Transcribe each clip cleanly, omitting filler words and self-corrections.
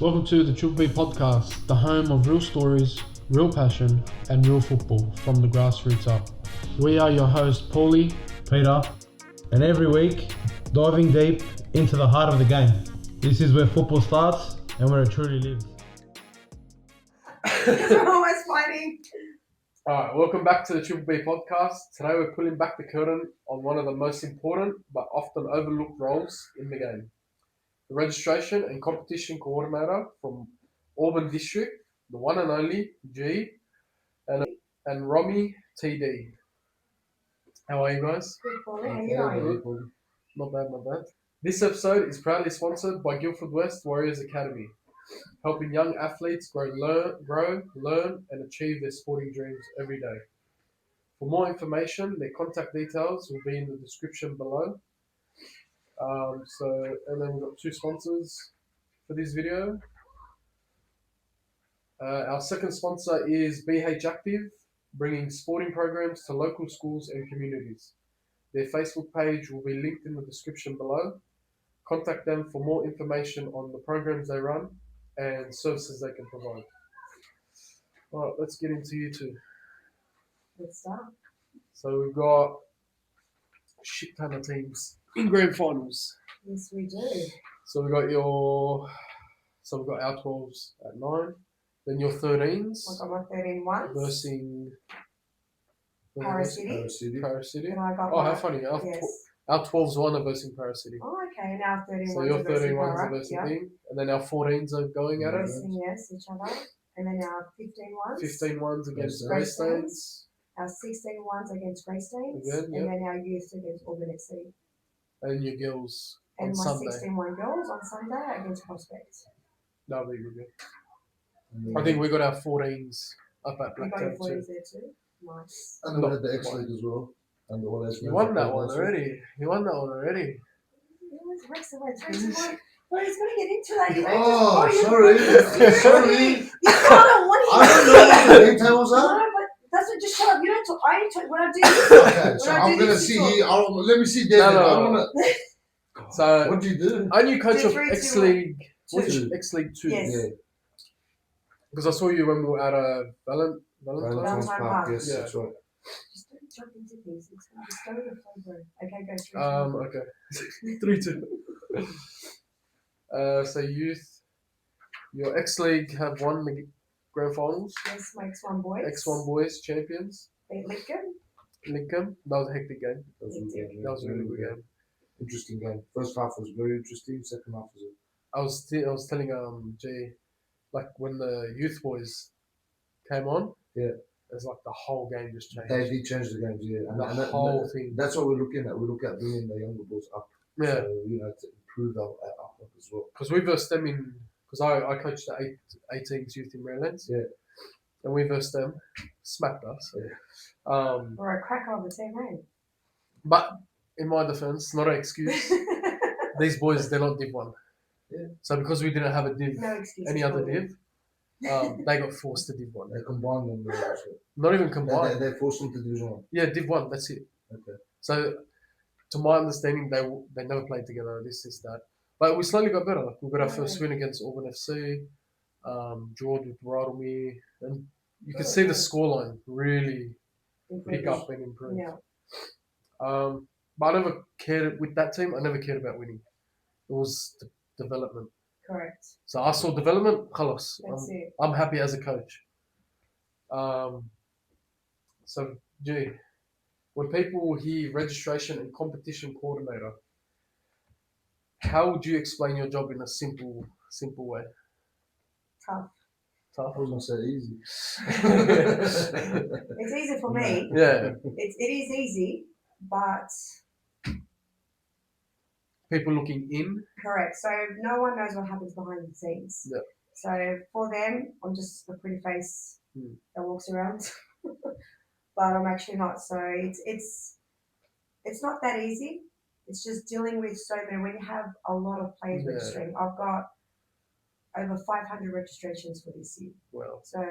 Welcome to the Triple B Podcast, the home of real stories, real passion, and real football from the grassroots up. We are your hosts, Paulie, Peter, and every week, diving deep into the heart of the game. This is where football starts and where it truly lives. We're always fighting. Alright, welcome back to the Triple B Podcast. Today we're pulling back the curtain on one of the most important but often overlooked roles in the game. The registration and competition coordinator from Auburn District, the one and only Gee and Rommie TD. How are you guys? Good morning. How are you? Not bad. This episode is proudly sponsored by Guildford West Warriors Academy, helping young athletes grow, learn, and achieve their sporting dreams every day. For more information, their contact details will be in the description below. And then we've got two sponsors for this video. Our second sponsor is BH Active, bringing sporting programs to local schools and communities. Their Facebook page will be linked in the description below. Contact them for more information on the programs they run and services they can provide. All right, let's get into you two. Let's start. So we've got a shit ton of teams in grand finals. Yes, we do. So we've got our 12s at 9, then your 13s I got my 13 once. versing Paris City. Paris City. And I got Oh, my, how funny. yes. Our 12s won are versing Paris City. Oh, okay. And our 13 So ones your are versing 31s are Barak, versing yeah. team, and then our 14s are going at it. Versing, yes, each other. And then our 15 ones. 15 ones against Greystanes. Greystanes. Our 16 ones against Greystanes. Again, And yeah. then our youth against Auburn FC. And your girls And on my Sunday. 16-1 girls on Sunday against Prospects. That'll be good. I think we got our 14s up at You got Blacktown your too. 40s there too. Nice. And we had the X League as well. And all those You won that one already. Rex away. Well, he's going to get into that. You Oh, just, sorry. Sorry. You can't want I don't know what the details are. No, but that's what, just shut up. You don't talk. I only talk when I do this. Okay, so When I I'm do going to this, see you here. Let me see David. No. I wanna... So What do you do? aren't you coach of 3, 2, X League? Which Two. X League 2? Yes. Yeah. Because I saw you when we were at Valentine. Valentine's Park. Park. Yes, Yeah. that's right. Just don't jump into things. Just go with the flow, bro. Okay, go through. Okay. 3-2. So youth, your X League have won the grand finals. Yes, my X1 boys. X1 boys champions. Beat Lincoln. Lincoln. That was a hectic game. That was, a good game, That was a really good game. Interesting game. First half was very interesting. Second half was I was telling Jay, like when the youth boys came on, Yeah. it's like the whole game just changed. They did change the games, yeah. The whole thing. That's what we're looking at. We look at bringing the younger boys up. Yeah, So, to improve our outlook as well. because we versed them in, because I coached the 18s youth in Redlands. Yeah. And we versed them, smacked us. Yeah. Or a cracker of the team, eh? But in my defense, not an excuse. These boys, they're not Div 1. Yeah. So because we didn't have a Div, No excuse. any other Div, they got forced to Div 1. They combined them. Not even combined. They forced them to Division 1. Yeah, Div 1, that's it. Okay. So, to my understanding, they never played together, this, that. But we slowly got better. We got our first win against Auburn FC, drawed with Rommie, and you could see the scoreline really pick up and improve. Yeah. But I never cared, with that team, I never cared about winning. It was the development. Correct. So I saw development, khalas. That's it. I'm happy as a coach. So, Gee, when people hear registration and competition coordinator, how would you explain your job in a simple way? Tough. Tough? I was going to say easy. It's easy for me. Yeah. It is easy, but People looking in. correct. So no one knows what happens behind the scenes. Yeah. So for them, I'm just a pretty face Hmm. that walks around, but I'm actually not. So it's not that easy. It's just dealing with so many. When you have a lot of players Yeah. registering, I've got over 500 registrations for this year. Well, So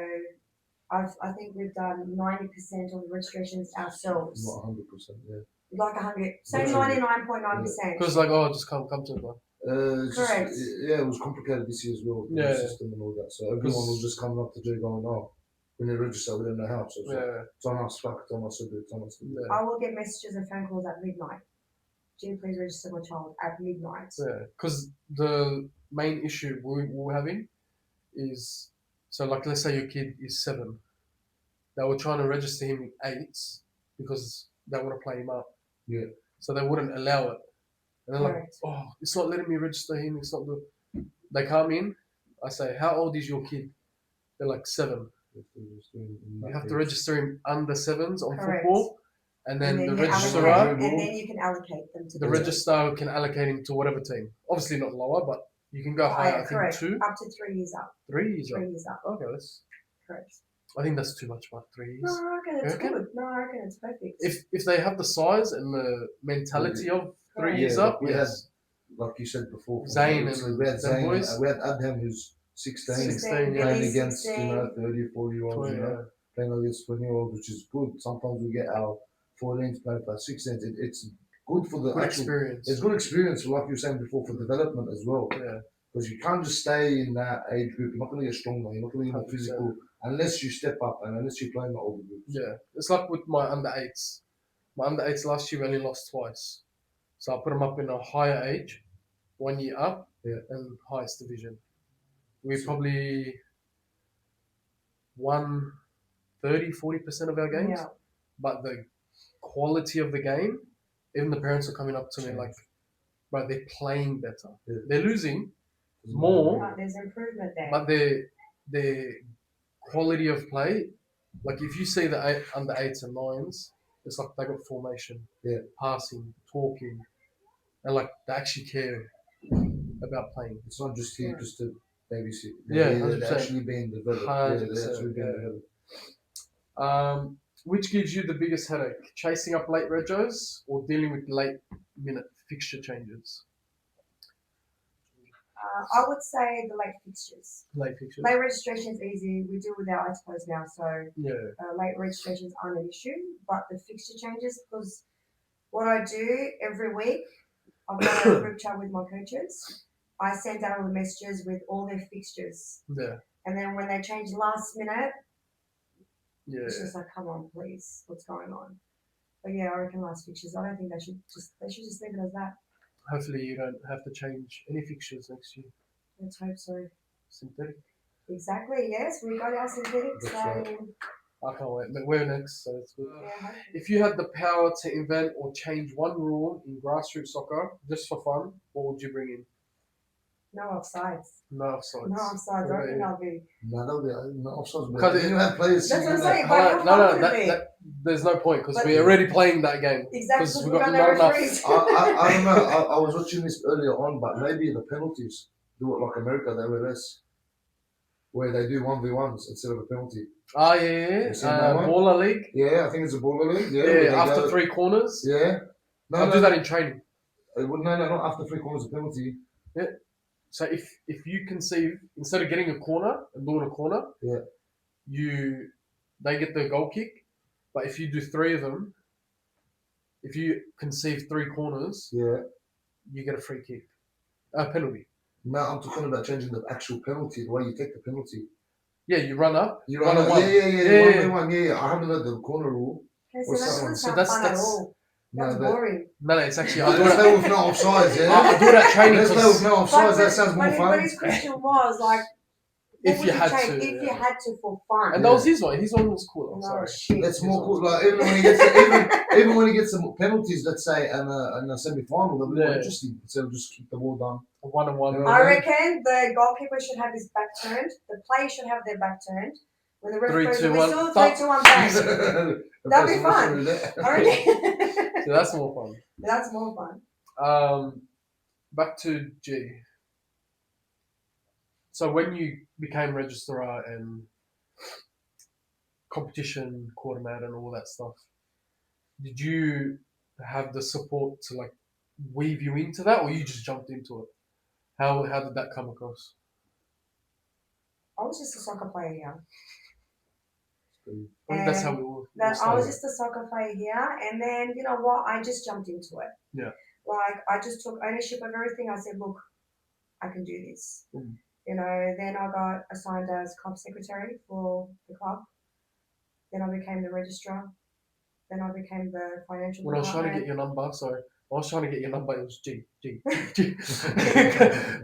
I think we've done 90% of the registrations ourselves. Not 100%, yeah. Like 100, say Yeah. 99.9%. because like, oh, just come to it, man. It's just, Correct. yeah, it was complicated this year as well, the Yeah. system and all that. So everyone was just coming up to Jay going, oh, when you register, we don't know how. So it's like, Yeah, it's on us, fuck, it's on us to do it, it's on us to do it. yeah, I will get messages and phone calls at midnight. Jim, please register my child at midnight. yeah. Because the main issue we're having is, so like let's say your kid is 7, they were trying to register him in 8s because they want to play him up. Yeah. So they wouldn't allow it. And they're like, Correct. oh, it's not letting me register him. It's not good. They come in. I say, how old is your kid? They're like 7. You have to register him under 7s on Correct. football, and then the you registrar, allocate, and then you can allocate them to the team. registrar can allocate him to whatever team. Obviously not lower, but you can go higher. I think correct. 2, Up to 3 years up. 3 years 3 up. years up. Okay, that's. Correct. I think that's too much, but 3 years. No, I reckon it's Okay. good. No, I reckon it's perfect. If they have the size and the mentality of 3 Correct. years Yeah, up, we yes. like you said before, Zayn so and we had them Zayn, boys. we had Adham who's 16, 16, playing Billy's against 16. 30, 40-year-olds, playing against 20-year-olds, which is good. Sometimes we get our 14s playing for 16s. It's good for the Good actual experience. It's good experience, like you were saying before, for development as well. Yeah. Because you can't just stay in that age group. You're not going to get stronger. You're not going to get more 100%. physical unless you step up and unless you play in the older groups. Yeah, it's like with my under 8s. My under 8s last year only lost twice. So I put them up in a higher age, 1 year up, and highest division. We probably won 30-40% of our games, Yeah. but the quality of the game, even the parents are coming up to me like, bro, they're playing better. Yeah. They're losing more, But there's improvement there. but their quality of play, like if you see the under 8s and 9s, it's like they got formation, passing, talking, and like they actually care about playing. It's not just here just to babysit. Yeah, they're 100%. actually being developed. 100%, They're actually being developed. Which gives you the biggest headache? Chasing up late regos or dealing with late minute fixture changes? I would say the late fixtures. Late fixtures. Late registration is easy. We deal with our expos now, so Yeah. late registrations aren't an issue. But the fixture changes, because what I do every week, I've got a group chat with my coaches. I send out all the messages with all their fixtures, Yeah. and then when they change last minute, Yeah. it's just like, come on, please, what's going on? But yeah, I reckon last fixtures. I don't think they should just leave it as that. Hopefully you don't have to change any fixtures next year. Let's hope so. Synthetic. Exactly. Yes, we got our synthetics. That's So right. I can't wait. But we're next, so it's good. yeah, hopefully. If you had the power to invent or change one rule in grassroots soccer just for fun, what would you bring in? No offsides. No offsides. No offsides. I reckon I'll be. No, that'll be no offsides. Because Then you have players. That's what I'm singing saying. that. But how fun would no, it be? that, there's no point because But- we're already playing that game. Exactly. Because We we got got not no enough. referees. I don't know. I was watching this earlier on, but maybe the penalties do it like America, the MLS, where they do 1v1s instead of a penalty. Ah, yeah. You seen that one? Baller league. Yeah, I think it's a baller league. Yeah, Yeah, where they after go- 3 corners. Yeah. No, I'll no, do that in training. no, not after 3 corners of penalty. So if you conceive, instead of getting a corner and doing a corner, they get the goal kick. But if you do 3 of them, if you conceive 3 corners, Yeah. you get a free kick, a penalty. No, I'm talking about changing the actual penalty, the way you take the penalty. Yeah, you run up. You Run run on yeah, one. yeah, Yeah. 1v1, yeah. I haven't heard the corner rule. Okay, so Or that something. doesn't So sound that's- fun at that's- all. That's No, boring. No, it's actually Let's play with no offsides, yeah? I do it at training Let's play with because no offsides, that sounds more But fun. his question was like, If what you would had change to, if yeah. you had to for fun. and that was his one. His one was cool. I'm No sorry. shit. That's more cool. Like even when he gets even when he gets some penalties, let's say in a semi-final, they'll be more Yeah. interesting instead of just keep the ball down. A 1-on-1. Yeah. I reckon the goalkeeper should have his back turned. The player should have their back turned. When the referee 3, goes 2, to 1, whistle, stop. 3, 2, 1, bang. That'd be fun. I reckon. So that's more fun. That's more fun. Back to G. So when you became registrar and competition coordinator and all that stuff, did you have the support to like weave you into that, or you just jumped into it? How did that come across? I was just a soccer player here. I think that's how we all I was started. just a soccer player here, and then you know what? I just jumped into it. Yeah. Like I just took ownership of everything. I said, look, I can do this. Mm. You know, then I got assigned as club secretary for the club. Then I became the registrar. Then I became the financial When I was trying to department. get your number, sorry, I was trying to get your number. It was G.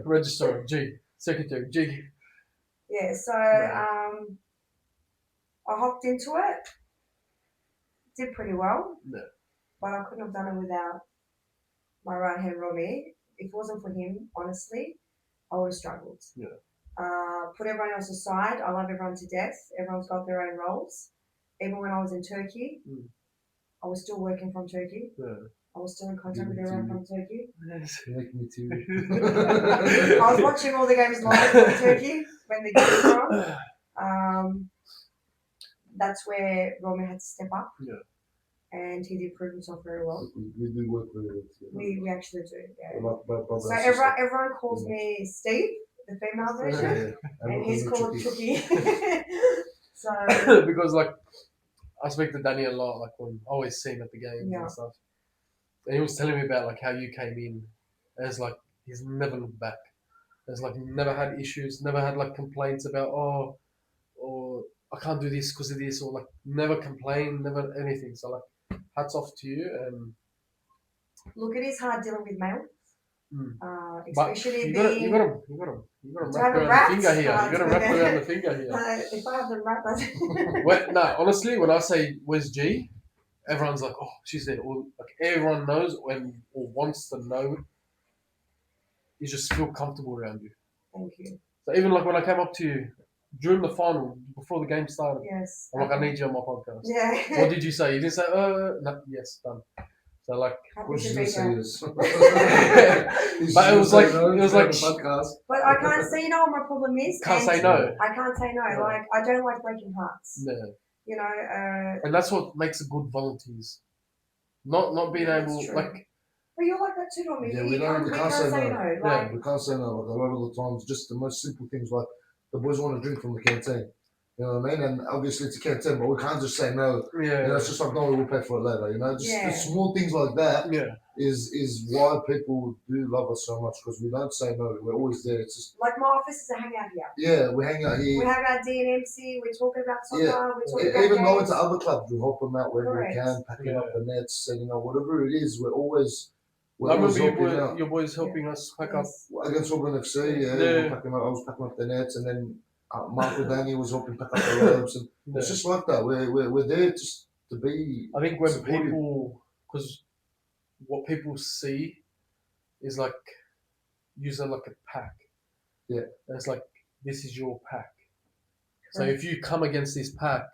Registrar G. Secretary G. Yeah, so Right. I hopped into it. Did pretty well. Yeah. But I couldn't have done it without my right hand Rommie. If it wasn't for him, honestly, I would have struggled. Yeah. Put everyone else aside. I love everyone to death. Everyone's got their own roles. Even when I was in Turkey, I was still working from Turkey. Yeah. I was still in contact with everyone from Turkey. Make me too. I was watching all the games live from Turkey when the games were on. That's where Rommie had to step up. Yeah. And he did prove himself very well. We do work very well. We actually do, yeah. Brother So and sister. everyone calls me Steve, the female version, and he's called Chucky. So Because like I speak to Danny a lot, like when I always see him at the games Yeah. and stuff. And he was telling me about like how you came in. And it's like he's never looked back. There's like never had issues, never had like complaints about or I can't do this because of this, or like never complain, never anything. So like hats off to you. And look, it is hard dealing with male, but especially you got being. to Do I have wrap a around rat? the finger here. You got to wrap around the finger here. If I have the rat, No, honestly, when I say where's G, everyone's like, oh, she's there. Or like everyone knows when or wants to know. You just feel comfortable around you. Thank you. So even like when I came up to you during the final, before the game started, Yes. I'm like, I need you on my podcast. Yeah. What did you say? You didn't say, no, yes, done. So like, Happy What to you be gonna say here. is. But it was like, podcast. But I can't say, you know what my problem is? Can't say no. I can't say no. Yeah. Like, I don't like breaking hearts. Yeah. You know, And that's what makes a good volunteers. Not being That's able, true. like, but you're like that too, Rommie. Yeah, we we can't say no. Like, We can't say no. Like a lot of the times, just the most simple things like the boys want to drink from the canteen. You know what I mean? And obviously it's a canteen, but we can't just say no. yeah. You know, it's just like, no, we'll pay for it later. You know, just Yeah. the small things like that Yeah. is why people do love us so much, because we don't say no. We're always there. It's just, my office is a hangout here. yeah, we hang out We here. have our D&MC, we're talking about soccer, Yeah. we're talking about Even going games. to other clubs, we help them out wherever Correct. we can, packing Yeah. up the nets, setting up whatever it is. We're always I remember helping out. your boys helping us pack up. Yes. Against Auburn FC, Yeah. we're packing up, I was packing up the nets, and then Marco Danny was helping pack up the ropes, and Yeah. it's just like that. We're there just to be. I think when supportive. people, because what people see is like using like a pack. Yeah. And it's like, this is your pack. So Correct. if you come against this pack,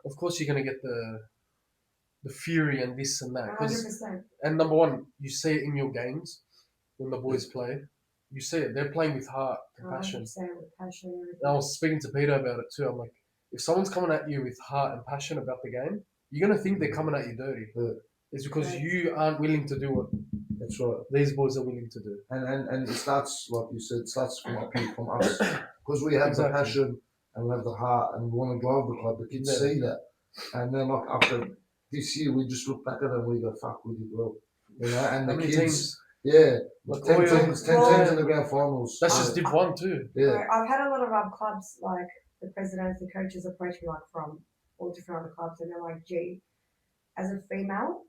of course you're going to get the fury and this and that. 100%. And number one, you see it in your games when the boys play. You see it. They're playing with heart and passion. 100% with passion and everything. And I was speaking to Peter about it too. I'm like, if someone's coming at you with heart and passion about the game, you're going to think they're coming at you dirty. Yeah. It's because Right. you aren't willing to do what That's right. these boys are willing to do. And it starts, like you said, it starts from us, because we have Exactly. the passion and we have the heart and we want to drive the club. The kids Yeah. see that, and then like after this year, we just look back at them and we go, "Fuck, we did well," you know. And How the many kids, teams? yeah, Like 10 Oil- teams, 10 Well, teams in the grand finals. That's just Div 1 too. Yeah. So I've had a lot of clubs, like the presidents, the coaches approach me like from all different other clubs, and they're like, "Gee, as a female,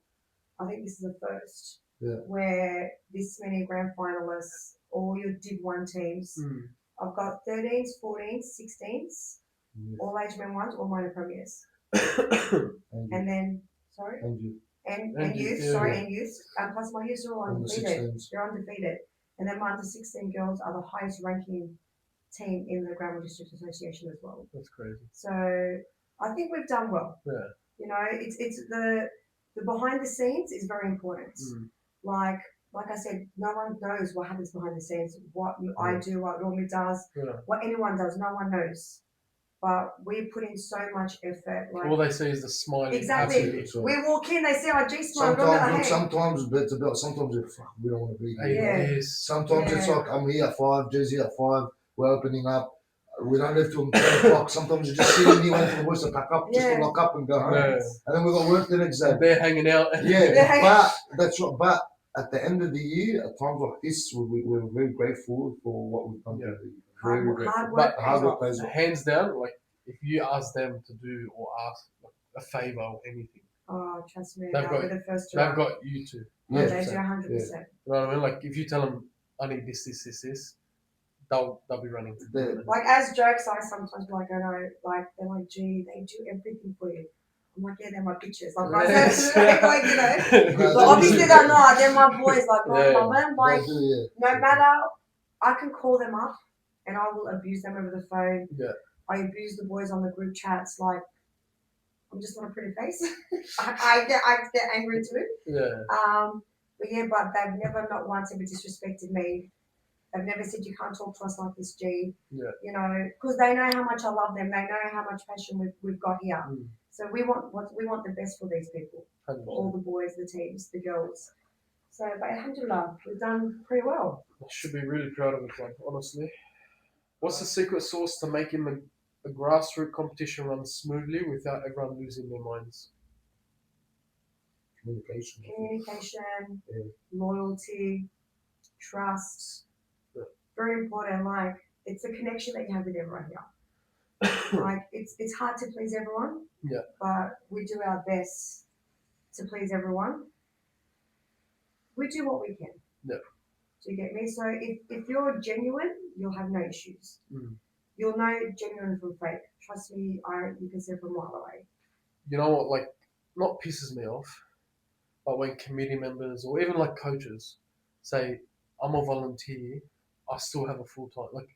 I think this is the first where this many grand finalists, all your Div 1 teams. I've got 13s, 14s, 16s, all age men ones, all minor premiers, and then sorry, And you. and youth, yeah. sorry, and youth, and plus my youths are all And the undefeated. 16s. They're undefeated, and then my under 16 girls are the highest ranking team in the Granville District Association as well. That's crazy. So I think we've done well. Yeah. You know, it's the behind the scenes is very important. Like I said, no one knows what happens behind the scenes. What I do, what Rommie does, what anyone does, no one knows. But we put in so much effort. Like All they see is the smiling. Exactly. happy. That's right. we walk in, they see our G smile. Sometimes it's about. Sometimes we don't want to be Hey, here. Yeah. yes. Sometimes it's Yeah. like I'm here at 5, Jay's here at 5. We're opening up. We don't leave till 10 o'clock. Sometimes you just sit in here waiting for the boys to pack up, just to lock up and go home. Yeah. And then we got work the next day. And they're hanging out. Yeah, but that's what. But at the end of the year, at times like this, we're very grateful for what we've done. Yeah. For the year. Very grateful. Hard work But Hard pays work off. pays off. hands down, like if you ask them to do or ask like, a favor or anything, Oh, trust me, They've they'll got- be the first to they've run. got you to. Yeah, they 100%. do 100%. You know what I mean? Like if you tell them, I need this, they'll be running. Yeah. Like as jokes, I sometimes be like, I know, like they're like, gee, they do everything for you. I'm like, yeah, they're my bitches. Like, Yes. like you know. No, But obviously they're not. They're my boys. Like, I Yeah. love them. Like, They do, yeah. no matter, I can call them up and I will abuse them over the phone. Yeah. I abuse the boys on the group chats. Like, I'm just not a pretty face. I get angry too. Yeah. But yeah, but they've never not once ever disrespected me. They've never said you can't talk to us like this, G. Yeah. You know, because they know how much I love them. They know how much passion we've got here. Mm. So we want the best for these people, for all 100%. the boys, the teams, the girls. So, but alhamdulillah, we've done pretty well. I should be really proud of the club, honestly. What's the secret sauce to making a grassroots competition run smoothly without everyone losing their minds? Communication. Communication, Yeah. loyalty, trust. Yeah. Very important. Like it's a connection that you have with everyone here. Like it's hard to please everyone. Yeah. But we do our best to please everyone. We do what we can. Yeah. Do you get me? So if you're genuine, you'll have no issues. Mm. You'll know genuine from fake. Trust me, you can see it from a mile away. You know what, like, not pisses me off, but when committee members or even like coaches say, I'm a volunteer, I still have a full time. Like,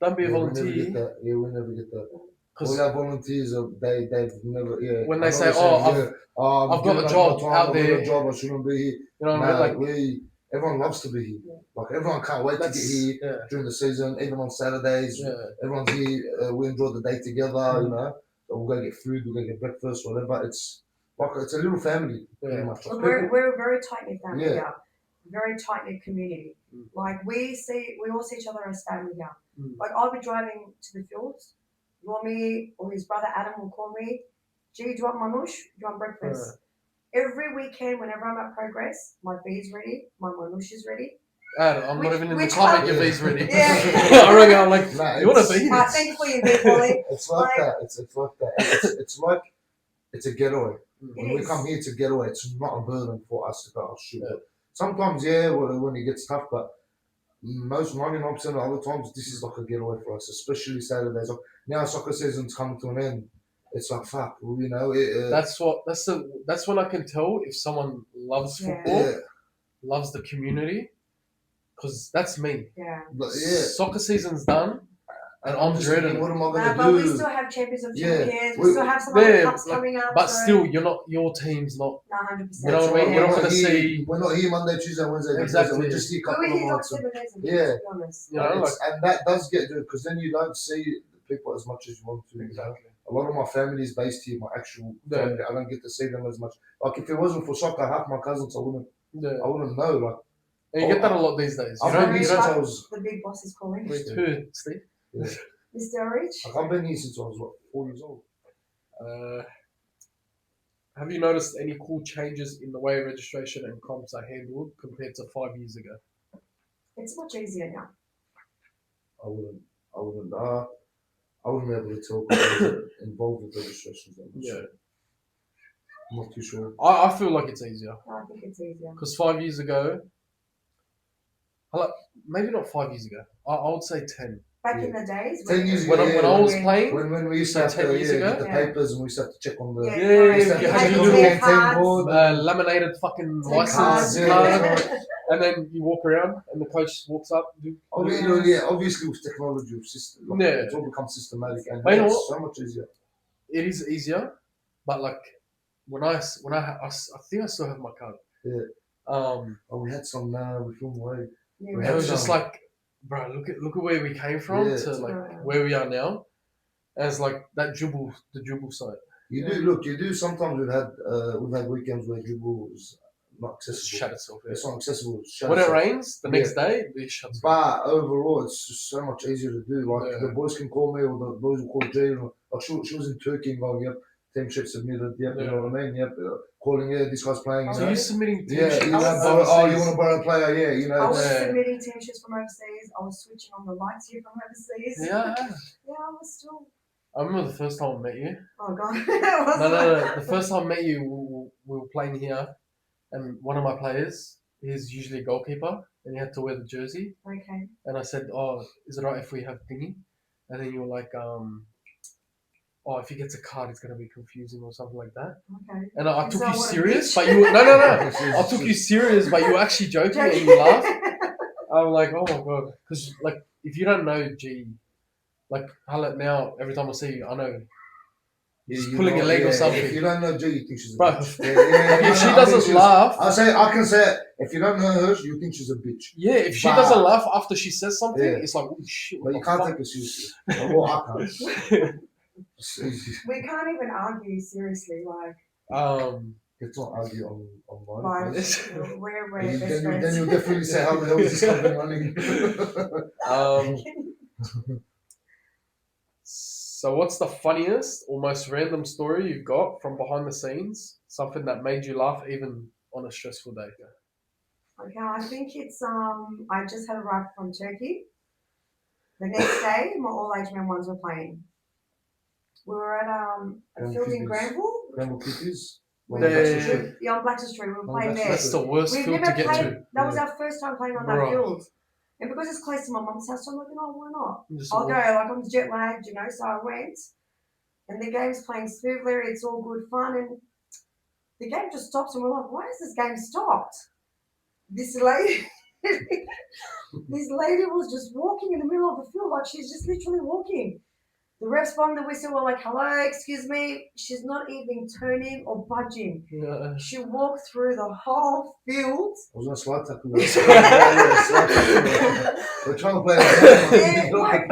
don't be a We never volunteer. get that. Yeah, we never get that. Because All our volunteers, they've never, yeah. when I they know say, they I've got a job out I've there. got a job, I shouldn't be here. you know what I mean? Like, Everyone loves to be here. Yeah. Like, everyone can't wait to get that's, here yeah, during the season, even on Saturdays. yeah, Everyone's here, we enjoy the day together, you know. So we'll go get food, we'll go get breakfast, whatever. It's like, it's a little family, pretty yeah. much. Like, Look, we're a very tight knit family Yeah. here. Very tight knit community. Mm. Like we all see each other as family here. Mm. Like I'll be driving to the fields, Rommie or his brother Adam will call me, G, do you want mamush? Do you want breakfast? Every weekend, whenever I'm at Progress, my bee's ready, my mamush is ready. I'm not even in the Which car, one? make your V's ready. Yeah. I rang out, I'm like, Nah, you want it's- to be? Thank you for your bee, Polly. It's like that. It's like that. It's like it's a getaway. When we is. come here to get away, it's not a burden for us to go, oh, shoot. Yeah. Sometimes, yeah, when it gets tough, but most 99% of the other times, this is like a getaway for us, especially Saturdays. Like, now soccer season's coming to an end. It's like, fuck, you know. That's when I can tell if someone loves Yeah. football, Yeah, loves the community, because that's me. Yeah. but yeah. Soccer season's done, and I'm just dreading thinking, it. what am I But going we to do? still have Champions of Yeah. Champions. We We- still have some other Yeah, cups like, coming up. but so still, your team's not. no, 100%. You know what I mean? We're You're not not gonna here- see- We're not here Monday, Tuesday, Wednesday. Exactly. Thursday. We're just here a We couple were of here like months. 7 days ago, Yeah. to be honest. You know, like, And that does get good because then you don't see the people as much as you want to. You know? exactly. A lot of my family is based here, my actual Yeah. family. I don't get to see them as much. Like if it wasn't for soccer, half my cousins I wouldn't know. Like And you get that a lot these days. You I've don't. been You here since don't. I was The big boss is calling. Wait, who, Steve? Mr. Rich? like, I've been here since I was what 4 years old. Have you noticed any cool changes in the way registration and comps are handled compared to 5 years ago? It's much easier now. I wouldn't be able to tell because I wasn't involved with registrations that much. Yeah. I'm not too sure. I feel like it's easier I think it's easier. because 5 years ago, maybe not 5 years ago. I would say 10. Back in the days. 10 years ago, When I was when- playing, When we used So to have 10 to years ago? get the Yeah. papers and we used to have to check on the Yeah, Yeah, correct. you You had had your your little their cards. board. laminated fucking Take license cards, card, and then you walk around and the coach walks up. Obviously with technology, with system, like, Yeah. it's all become systematic and But you know it's what? so much easier. It is easier, but like when I think I still have my card. Yeah. Oh, We had some now, we filmed away. You it was know. just like, bro, look at where we came from Yeah. to like Yeah. where we are now. And it's like the dribble side. You do sometimes we've had weekends where dribble is not Just accessible. shut itself. Yeah. It's not accessible. It's shut When it itself. rains, the next day it shuts. But overall, it's just so much easier to do. Like Yeah. the boys can call me, or the boys will call Jay. Like she was in Turkey and going, "Yep, team sheet submitted. Yep, you know what I mean. Yep, calling. Yeah, this guy's playing. You So know? you're submitting team Yeah, sheets you know, overseas. you want to borrow a player? Yeah, you I know. was Yeah. submitting team sheets from overseas. I was switching on the lights here from overseas. Yeah. Yeah, I was still. I remember the first time I met you. Oh god. It was No. The first time I met you, we were playing here, and one of my players, he's usually a goalkeeper, and he had to wear the jersey. Okay. And I said, "Oh, is it right if we have thingy?" And then you were like, "Oh, if he gets a card, it's gonna be confusing or something like that." Okay. And I Is took that you what a serious, bitch? but you no. I took you serious, but you were actually joking and you laughed. I'm like, oh my god, because like if you don't know G, like now every time I see you, I know he's you pulling know, a leg or yeah, something. If you don't know G, you think she's a Bro, bitch. Yeah, if she I think doesn't she's- laugh, I can say it. If you don't know her, you think she's a bitch. yeah, if she But- doesn't laugh after she says something, Yeah. it's like, oh shit. But What you the can't fuck? take her seriously. Well, I can't. We can't even argue seriously, like Let's not argue online. like please. we're Then, best then friends. you'll definitely say, how the hell is this company running? So what's the funniest or most random story you've got from behind the scenes? Something that made you laugh even on a stressful day? Okay, I think it's I just had arrived from Turkey. The next day, my all-age men ones were playing. We were at a field in Granville. Granville Kitties. Yeah, on Blackstone Street. We were playing there. That's the worst We've field never to get played. to. That was our first time playing on that Bruh. field. And because it's close to my mum's house, so I'm like, oh, why not? Just I'll go. Like I'm jet lagged, you know. So I went, and the game's playing smoothly. It's all good fun, and the game just stops, and we're like, why has this game stopped? This lady, this lady was just walking in the middle of the field, like she's just literally walking. The refs blown the whistle. We're like, hello, excuse me. She's not even turning or budging. Yeah. She walked through the whole field. I was going to slide tackle her. We're trying to play a game. Yeah, like,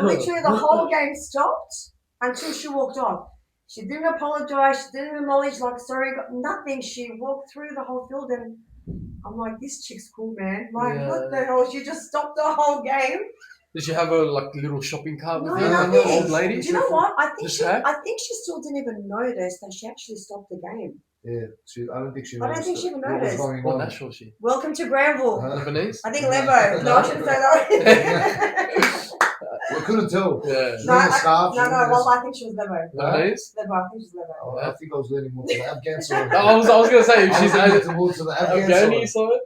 literally the whole game stopped until she walked off. She didn't apologize. She didn't acknowledge, like, sorry, nothing. She walked through the whole field, and I'm like, this chick's cool, man. Like, what the hell? She just stopped the whole game. Did she have a like little shopping cart with No, you? nothing. Old lady? Do you know what? I think Just she. her? I think she still didn't even notice that she actually stopped the game. Yeah, I don't think she I don't noticed think she even what was noticed. going What on. national is she? Welcome to Granville. Lebanese? I think Lebo. No, I shouldn't say that. We couldn't tell. Yeah. She No, was in a scarf. well, I think she was Lebo. Lebanese? Lebo, I think she's Lebo. I think I was leaning more to the Afghan side. I was going to say, if I was she's leaning towards the Afghan Afghani side. side.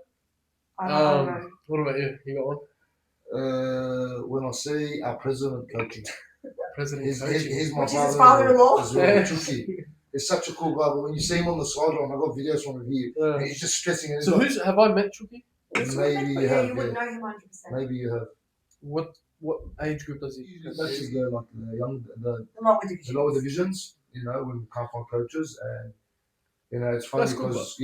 I don't know. What about you? You got one? When I see our president coaching, President he's coaching. my Which is his father-in-law. father-in-law. As well, Chucky. He's such a cool guy, but when you see him on the sideline, I got videos from him here. Yeah. And he's just stressing it. So have I met Chucky? Maybe you Yeah, have. you would Yeah. know him 100%. Maybe you have. What age group does he? That's just the young, The lower the division. lower divisions. You know, when we can't find coaches, and you know it's funny That's good, because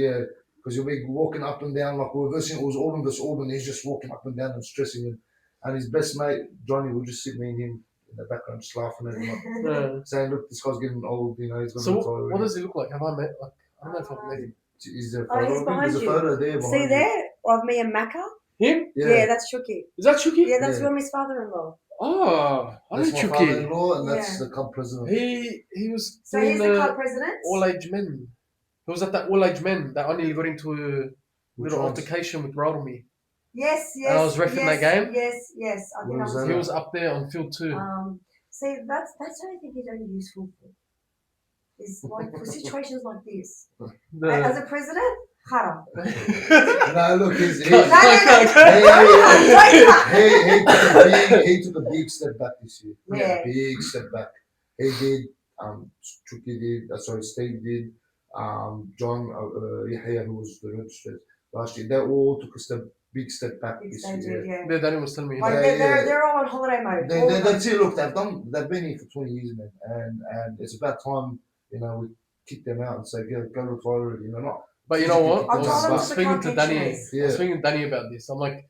because you'll be walking up and down like we're versing. It was Auburn versus Auburn. He's just walking up and down and stressing him, and his best mate Johnny will just sit me and him in the background just laughing at him, like, Yeah. saying, "Look, this guy's getting old. You know, he's going So to retire." what does he look like? Have I met? Like, I don't know if I've met him. Is there a Oh, photo? he's of him? behind There's a you. photo there. See behind you. there? Of me and Macca? Him? Yeah, that's Chucky. Is that Chucky? Yeah, that's Yeah. Rommie's father-in-law. Oh, I know That's my Chucky. father-in-law, and that's Yeah. the club president. He was So doing he's the club president. all age men. He was at that all age men that only got into a Which little ones? altercation with Rommie. Yes, yes. And I was reffing that game? Yes. I think Where I was was. that? He was up there on field 2. See, that's what I think he's only useful for. Is like for situations like this. As a president, haram. No, look, he took a big step back this year. Yeah. Big step back. He did. Chucky did. Steve did. John Yahya, who was the registered last year. They all took a big step back It's this they year. did, yeah. Yeah, Danny was telling me. Like they're all on holiday mode. That's it. Look, they've been here for 20 years, man, and it's about time, you know, we kick them out and say go retire, you know, not. But you know what? I told him I was to speaking become to Danny. pensioners. I was speaking to Danny about this. I'm like,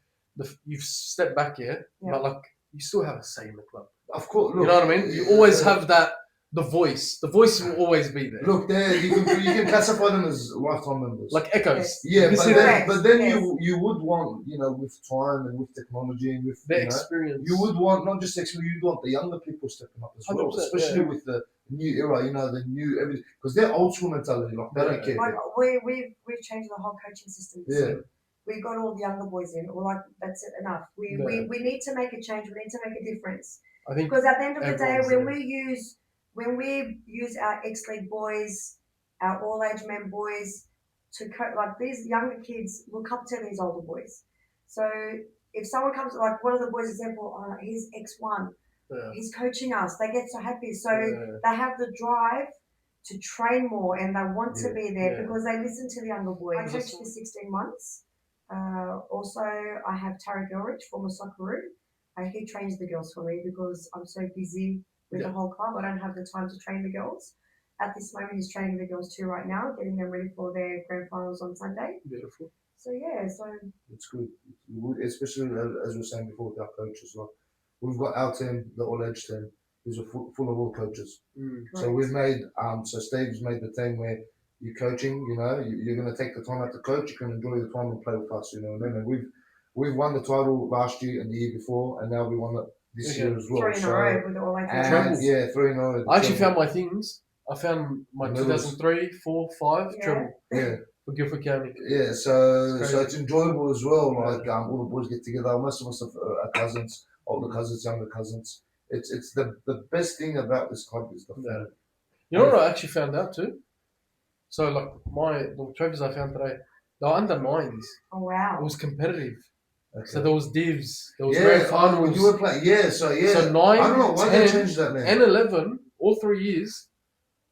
you've stepped back here, Yeah. but like you still have a say in the club. Of course, look, You know what I mean? You always have that. The voice will always be there. Look, you can classify them as lifetime members. Like echoes. Yes. Yeah, You can but see then, Yes. you would want, you know, with time and with technology and with their you know, experience. you would want not just experience, you'd want the younger people stepping up as well, 100%, especially yeah. with the new era, you know, the new everything, because they're old school mentality, like they don't care. Like we've changed the whole coaching system. Yeah. We got all the younger boys in. We're like, that's it, enough. We need to make a change. We need to make a difference. I think Because at the end of the day, everyone's when we use our ex-league boys, our all-age men boys to coach, like these younger kids look up to these older boys. So if someone comes, like one of the boys, example, oh, he's X1, he's coaching us. They get so happy. So they have the drive to train more and they want to be there because they listen to the younger boys. I coached for 16 months. Also, I have Tara Gilrich, former Socceroo. He trains the girls for me because I'm so busy with the whole club. I don't have the time to train the girls. At this moment, he's training the girls too right now, getting them ready for their grand finals on Sunday. beautiful. So yeah, so It's good, especially as we were saying before with our coaches. Like we've got our team, the all-age team, who's full of all coaches. So we've made so Steve's made the team where you're coaching. You know, you're going to take the time out to coach. You can enjoy the time and play with us. You know what I mean? And we've won the title last year and the year before, and now we won it this year as well. 3 in a row with the all-age. Yeah, 3 in a row. I actually found my things. I found my 2003, 4, 5 treble. Yeah. For Guildford County. Yeah, so it's enjoyable as well. Like all the boys get together. Most of us are cousins, older cousins, younger cousins. It's the best thing about this club is the family. You know what I actually found out too? So like the trophies I found today, they were under 9s. Oh wow! It was competitive. Okay. So there was divs, there was grand finals. You were playing, so 9, I don't know why they changed that now. And 11, all 3 years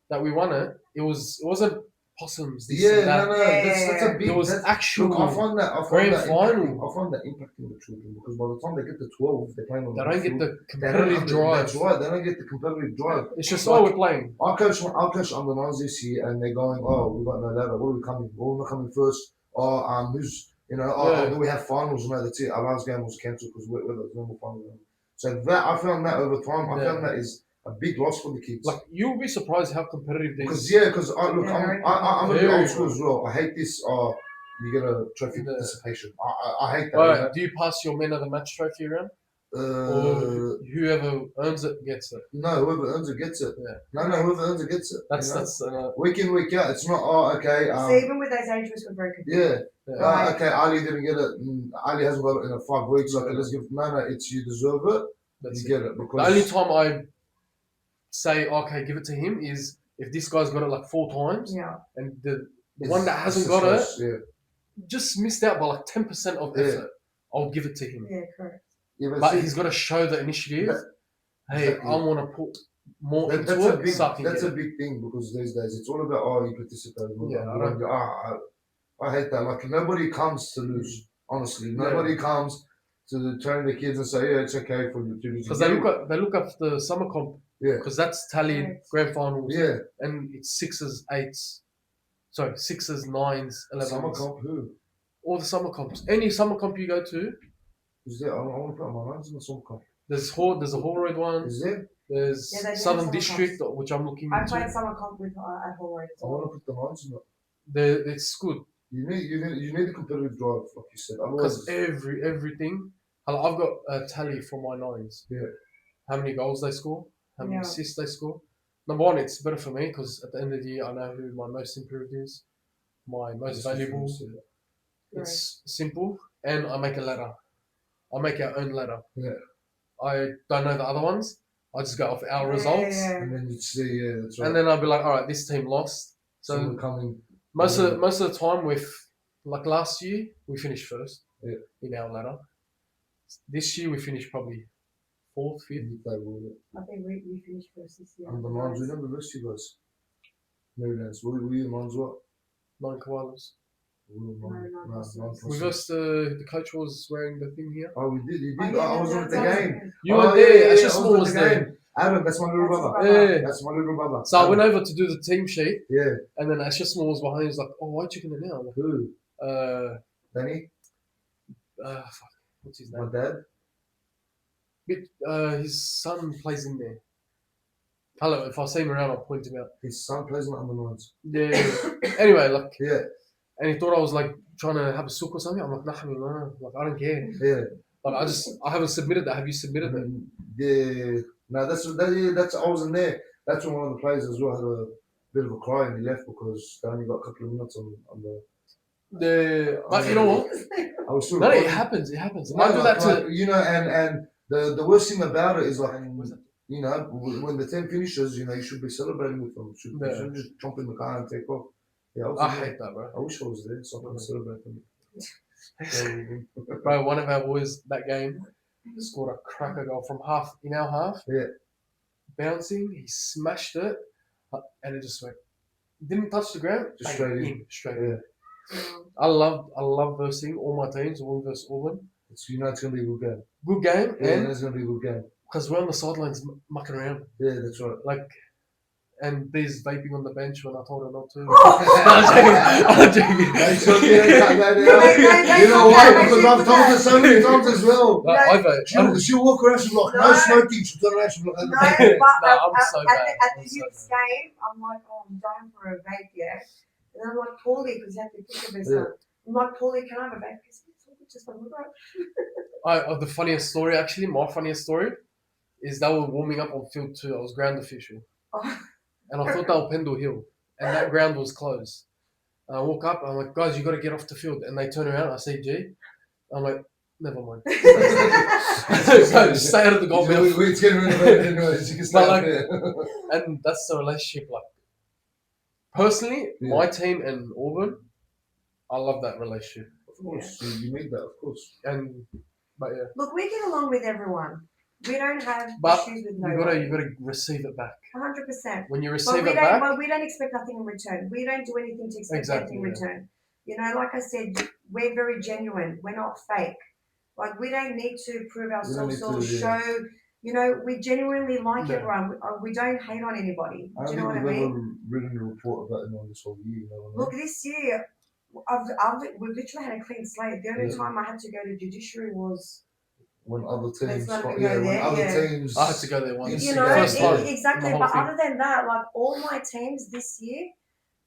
that we won it, it wasn't possums. That's a big. It was actual. Look, I find that final. I find that impacting the children because by the time they get to 12, they're playing on. They don't get the competitive drive. That's right. They don't get the competitive drive. It's just we're playing. I'll coach under 9s this year, and they're going, oh, we've got no ladder. What are we coming? Well, we're not coming first. Who's do we have finals? No, that's it. Our last game was cancelled because we're the normal final. So that I found that over time. I found that is a big loss for the kids. Like you'll be surprised how competitive they are. Because I'm a bit old school as well. I hate this. You get a trophy participation. I hate that. Right. Do you pass your men of the match trophy around? Or whoever earns it gets it. No, whoever earns it gets it. Yeah. No, whoever earns it gets it. That's week in, week out. It's not okay. So even with those age groups, we're very competitive. Yeah. Okay, Ali didn't get it. Ali hasn't got it in 5 weeks. Okay, let's give. No, it's you deserve it. You get it. Because the only time I say okay, give it to him is if this guy's got it like 4 times. Yeah. And the one that hasn't got it, just missed out by like 10% of effort. I'll give it to him. Yeah, correct. Yeah, but he's got to show the initiative. Hey, I want to put more into it. That's a big thing because these days it's all about you participate. I hate that. Like nobody comes to lose. Honestly, nobody comes to train the kids and say, yeah, it's okay for you to lose. Because they look up the summer comp. Yeah. Because that's tallied grand finals. Yeah. And it's 6s, 8s. Sorry, 6s, 9s, 11s. Summer comp who? All the summer comps. Any summer comp you go to. Is there? I want to put my lines in the summer comp. There's a Holroyd one. Is there? There's Southern District, which I'm looking into. I played summer comp with at Holroyd. I want to put the lines in it. It's good. You need a competitive drive, like you said. Because everything. I've got a tally for my 9s. Yeah. How many goals they score, how many assists they score. Number one, it's better for me because at the end of the year, I know who my most improved is, my most valuable. It's simple, and I make a ladder. I make our own ladder. Yeah. I don't know the other ones. I just go off our results. Yeah. And then you see, that's right. And then I'll be like, all right, this team lost. So most of the time, like last year, we finished first in our ladder. This year we finished probably 4th, 5th. I think we finished first this year. And the Lions, we never missed you guys. Marylands. Were you the Lions what? 9 koalas. We versed the coach was wearing the thing here. Oh, we did. You did. I was at the game. You were there. It's just small was there. Adam, that's my little brother. Yeah. That's my little brother. So I went over to do the team sheet. Yeah. And then Asher Small was behind. He's like, "Oh, why are you checking it now?" Like, who? Danny. Fuck. What's his name? My dad. His son plays in there. Hello, if I see him around, I'll point him out. His son plays in the under 9s. Yeah. Anyway, like. Yeah. And he thought I was like trying to have a sook or something. I'm like, nah, like I don't care. Yeah. Like I haven't submitted that. Have you submitted that? Yeah. No, that's I wasn't there. that's when one of the players as well had a bit of a cry and he left because they only got a couple of minutes on the. But you know what? I was still No, it recording. happens. It happens. No, I do that too. you know, and the worst thing about it is like, you know, when the team finishes, you know, you should be celebrating with them. You shouldn't just jump in the car and take off. Yeah, I hate that, bro. I wish I was there so I can celebrate them. Bro, one of our boys that game scored a cracker goal from in our half. Yeah. Bouncing, he smashed it, and it just went. Didn't touch the ground. Just bang, straight in. I love versing all my teams. Auburn versus Auburn. You know it's gonna be a good game. Good game, Yeah, and it's gonna be a good game. because we're on the sidelines mucking around. Yeah, that's right. Like, and there's vaping on the bench when I told her not to. I'm joking. You know why? Because I've told her so many times as well. She'll walk around, she'll be like, no smoking. She'll turn around, she'll be like, no, but I'm so bad. At the youth game, I'm like, oh, I'm dying for a vape, yeah. And I'm like, Paulie, because you have to pick up and stuff. I'm like, Paulie, can I have a vape? Because it's just a little. The funniest story, actually, my funniest story, is they were warming up on field 2. I was ground official. Oh. And I thought they were Pendle Hill. And that ground was closed. And I walk up, I'm like, guys, you got to get off the field. And they turn around, I say, G. I'm like, never mind. So just stay out of the goal. We're getting rid of it anyways. You can stay out there. And that's the relationship. Like, personally, my team and Auburn, I love that relationship. Of course, you need that, of course. But yeah. Look, we get along with everyone. We don't have issues with no one. You gotta receive it back. 100%. When you receive it back, but we don't expect nothing in return. We don't do anything to expect anything in return. You know, like I said, we're very genuine. We're not fake. Like, we don't need to prove ourselves or show. You know, we genuinely like everyone. We don't hate on anybody. Do you know what I mean? I've never written a report about anyone this whole year. You know what I mean? Look, this year, we've literally had a clean slate. The only time I had to go to judiciary was when other teams, teams, I had to go there once. You know, exactly. But other than that, like, all my teams this year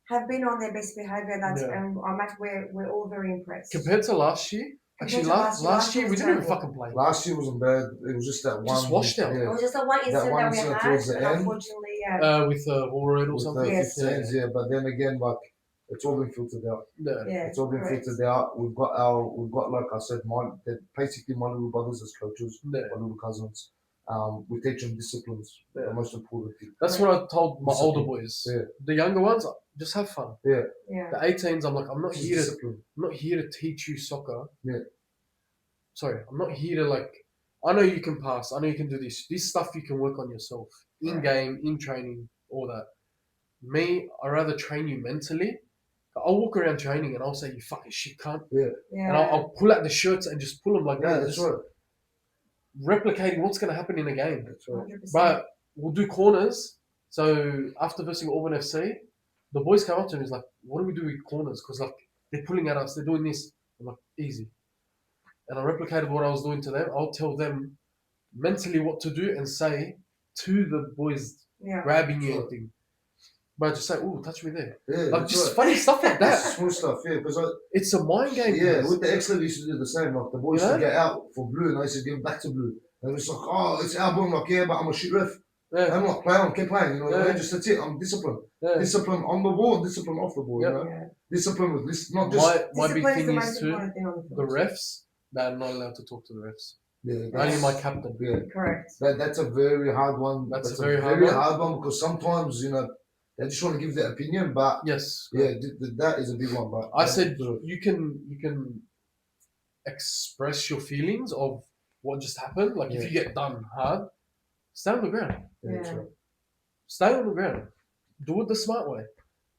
have been on their best behaviour. And we're all very impressed. Compared to last year. Actually, last year we didn't even fucking play. Last year wasn't bad. It was just that one. Just washed out. It was just that one incident that we had, towards the end. Unfortunately, with Warroad or something. Yes. But then again, like, it's all been filtered out. Yeah, it's all been filtered out. We've got like I said, basically my little brothers as coaches, my little cousins. We teach them disciplines. The most important thing. That's what I told my older boys. The younger ones, just have fun. The 18s, I'm like, I'm not here to teach you soccer. Sorry, I'm not here to, like, I know you can pass. I know you can do this. This stuff you can work on yourself in game, in training, all that. Me, I rather train you mentally. I'll walk around training and I'll say, you fucking shit cunt. And I'll pull out the shirts and just pull them like that. That's right. Replicating what's going to happen in a game. That's right. 100%. But we'll do corners. So after versing Auburn FC, the boys come up to me and is like, what do we do with corners? Because, like, they're pulling at us. They're doing this. I'm like, easy. And I replicated what I was doing to them. I'll tell them mentally what to do and say to the boys grabbing you anything. But just say, "Oh, touch me there." Like, just funny stuff like that. Small stuff, because it's a mind game. With the X-League, used to do the same. Like, the boys used to get out for blue, and I used to give them back to blue. And it's like, oh, it's our ball. I'm like, yeah, but I'm a shit ref. I'm not playing. Keep playing. You know, what I mean? Just that's it. I'm disciplined. Discipline on the ball, discipline off the ball. You know, discipline with this, not just. My big thing is too the refs. They're not allowed to talk to the refs. Only my captain. Correct. That's a very hard one. That's a very hard one because sometimes, you know, they just want to give their opinion, but that is a big one. But I said you can express your feelings of what just happened. Like, if you get done hard, stay on the ground. Stay on the ground. Do it the smart way.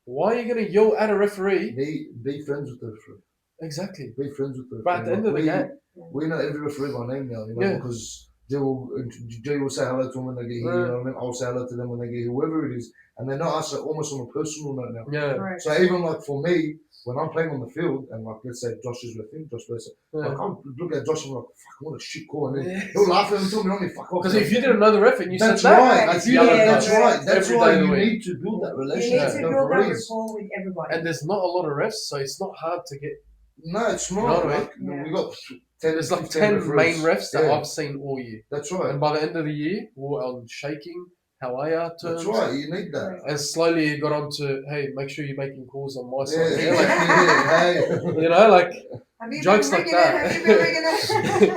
Why are you gonna yell at a referee? Be friends with the referee. Exactly. Be friends with the referee. But at the end of the game, we know every referee by name now. You know, because Jay will say hello to them when they get here. You know what I mean? I'll say hello to them when they get here, whoever it is. And they know us almost on a personal note now. So even like for me, when I'm playing on the field and, like, let's say Josh is with him, Josh Versa, like, I'll look at Josh and I'm like, fuck, what a shit call. And then he'll laugh at him and tell me, only fuck off. Because if you didn't know the ref and you said that, that's right. That's why you need to build that relationship. You need to build that rapport with everybody. And there's not a lot of refs, so it's not hard to get. No, it's not. You know what I mean? We got there's like 10 main refs that I've seen all year. That's right. And by the end of the year, we're on shaking, how are ya terms. That's right. You need that. And slowly it got on to, hey, make sure you're making calls on my Yeah, side. exactly. You know, like Have you jokes been like rigging that. it? Have you been rigging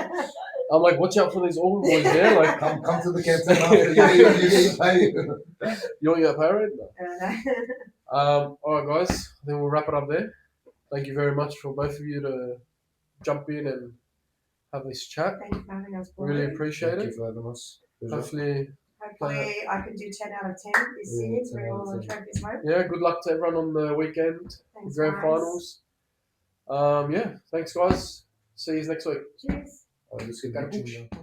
it? I'm like, watch out for these Auburn boys there. Like, Come to the canteen after you get your pay. you want your pay rate? No. No. All right, guys. Then we'll wrap it up there. Thank you very much for both of you to jump in and have this chat. Thank you for having us. Really Paulie. appreciate Thank it. you for having us. Hopefully, Hopefully, I can do 10 out of 10 this Yeah, year. 10 Bring out all of the 10. trophies home. yeah, good luck to everyone on the weekend, Thanks, grand guys. finals. Yeah, thanks, guys. See you next week. Cheers. Let's get Got a Gucci bush. now.